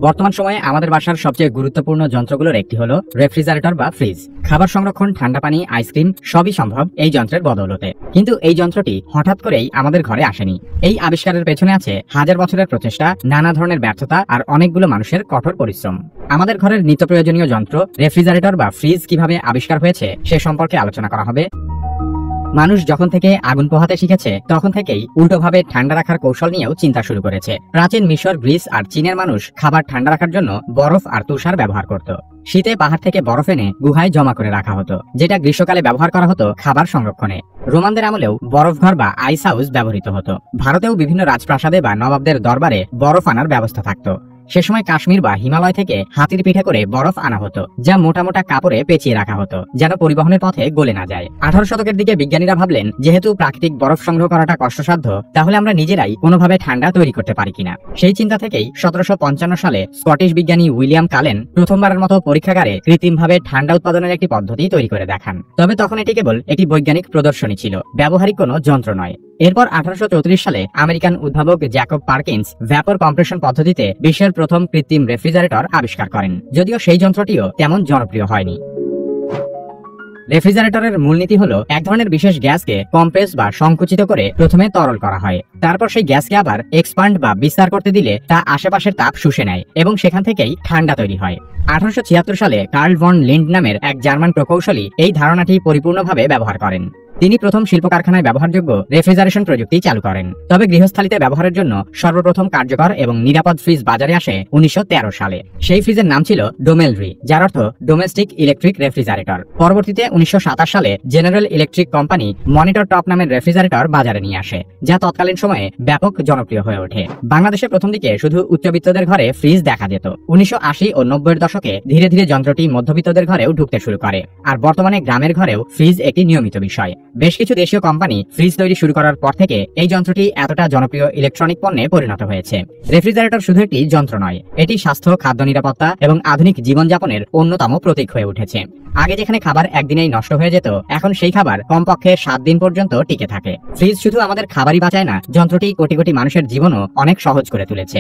বর্তমান সময়ে আমাদের বাসার সবচেয়ে গুরুত্বপূর্ণ যন্ত্রগুলোর একটি হলো রেফ্রিজারেটর বা ফ্রিজ। খাবার সংরক্ষণ, ঠান্ডা পানি, আইসক্রিম সবই সম্ভব এই যন্ত্রের বদৌলতে। কিন্তু এই যন্ত্রটি হঠাৎ করেই আমাদের ঘরে আসেনি। এই আবিষ্কারের পেছনে আছে হাজার বছরের প্রচেষ্টা, নানা ধরনের ব্যর্থতা আর অনেকগুলো মানুষের কঠোর পরিশ্রম। আমাদের ঘরের নিত্য প্রয়োজনীয় যন্ত্র রেফ্রিজারেটর বা ফ্রিজ কিভাবে আবিষ্কার হয়েছে সে সম্পর্কে আলোচনা করা হবে। মানুষ যখন থেকে আগুন পোহাতে শিখেছে তখন থেকেই উল্টোভাবে ঠান্ডা রাখার কৌশল নিয়েও চিন্তা শুরু করেছে। প্রাচীন মিশর, গ্রিস আর চীনের মানুষ খাবার ঠান্ডা রাখার জন্য বরফ আর তুষার ব্যবহার করত। শীতে পাহাড় থেকে বরফ এনে গুহায় জমা করে রাখা হতো, যেটা গ্রীষ্মকালে ব্যবহার করা হতো খাবার সংরক্ষণে। রোমানদের আমলেও বরফ ঘর বা আইস হাউস ব্যবহৃত হতো। ভারতেও বিভিন্ন রাজপ্রাসাদে বা নবাবদের দরবারে বরফ আনার ব্যবস্থা থাকতো। সে সময় কাশ্মীর বা হিমালয় থেকে হাতির পিঠে করে বরফ আনা হতো, যা মোটা মোটা কাপড়ে পেঁচিয়ে রাখা হতো যেন পরিবহনের পথে গলে না যায়। 18 শতকের দিকে বিজ্ঞানীরা ভাবলেন, যেহেতু প্রাকৃতিক বরফ সংগ্রহ করাটা কষ্টসাধ্য, তাহলে আমরা নিজেরাই কোনোভাবে ঠান্ডা তৈরি করতে পারি কিনা। সেই চিন্তা থেকেই 1755 সালে স্কটিশ বিজ্ঞানী উইলিয়াম কালেন প্রথমবারের মতো পরীক্ষাগারে কৃত্রিমভাবে ঠান্ডা উৎপাদনের একটি পদ্ধতি তৈরি করে দেখান। তবে তখন এটি কেবল একটি বৈজ্ঞানিক প্রদর্শনী ছিল, ব্যবহারিক কোনো যন্ত্র নয়। এরপর 1834 সালে আমেরিকান উদ্ভাবক জ্যাকব পারকিন্স ভ্যাপর কম্প্রেশন পদ্ধতিতে বিশ্বের প্রথম কৃত্রিম রেফ্রিজারেটর আবিষ্কার করেন, যদিও সেই যন্ত্রটিও তেমন জনপ্রিয় হয়নি। রেফ্রিজারেটরের মূলনীতি হলো এক ধরনের বিশেষ গ্যাসকে কম্প্রেস বা সংকুচিত করে প্রথমে তরল করা হয়। তারপর সেই গ্যাসকে আবার এক্সপান্ড বা বিস্তার করতে দিলে তা আশেপাশের তাপ শুষে নেয় এবং সেখান থেকেই ঠান্ডা তৈরি হয়। 1876 সালে কার্ল ভন লিন্ড নামের এক জার্মান প্রকৌশলী এই ধারণাটি পরিপূর্ণভাবে ব্যবহার করেন। তিনি প্রথম শিল্প কারখানায় ব্যবহারযোগ্য রেফ্রিজারেশন প্রযুক্তি চালু করেন। তবে গৃহস্থালিতে ব্যবহারের জন্য সর্বপ্রথম কার্যকর এবং নিরাপদ ফ্রিজ বাজারে আসে 1913 সালে। সেই ফ্রিজের নাম ছিল ডোমেলরি, যার অর্থ ডোমেস্টিক ইলেকট্রিক রেফ্রিজারেটর। পরবর্তীতে 1927 সালে general electric company monitor top নামের রেফ্রিজারেটর বাজারে নিয়ে আসে, যা তৎকালীন সময়ে ব্যাপক জনপ্রিয় হয়ে ওঠে। বাংলাদেশে প্রথম দিকে শুধু উচ্চবিত্তদের ঘরে ফ্রিজ দেখা যেত। 1980 ও 90-এর দশকে ধীরে ধীরে যন্ত্রটি মধ্যবিত্তদের ঘরেও ঢুকতে শুরু করে, আর বর্তমানে গ্রামের ঘরেও ফ্রিজ একটি নিয়মিত বিষয়। বেশ কিছু দেশীয় কোম্পানি ফ্রিজ তৈরি শুরু করার পর থেকে এই যন্ত্রটি এতটা জনপ্রিয় ইলেকট্রনিক পণ্যে পরিণত হয়েছে। রেফ্রিজারেটর শুধু একটি যন্ত্র নয়, এটি স্বাস্থ্য, খাদ্য নিরাপত্তা এবং আধুনিক জীবনযাপনের অন্যতম প্রতীক হয়ে উঠেছে। আগে যেখানে খাবার একদিনেই নষ্ট হয়ে যেত, এখন সেই খাবার কমপক্ষে 7 দিন পর্যন্ত টিকে থাকে। ফ্রিজ শুধু আমাদের খাবারই বাঁচায় না, যন্ত্রটি কোটি কোটি মানুষের জীবনও অনেক সহজ করে তুলেছে।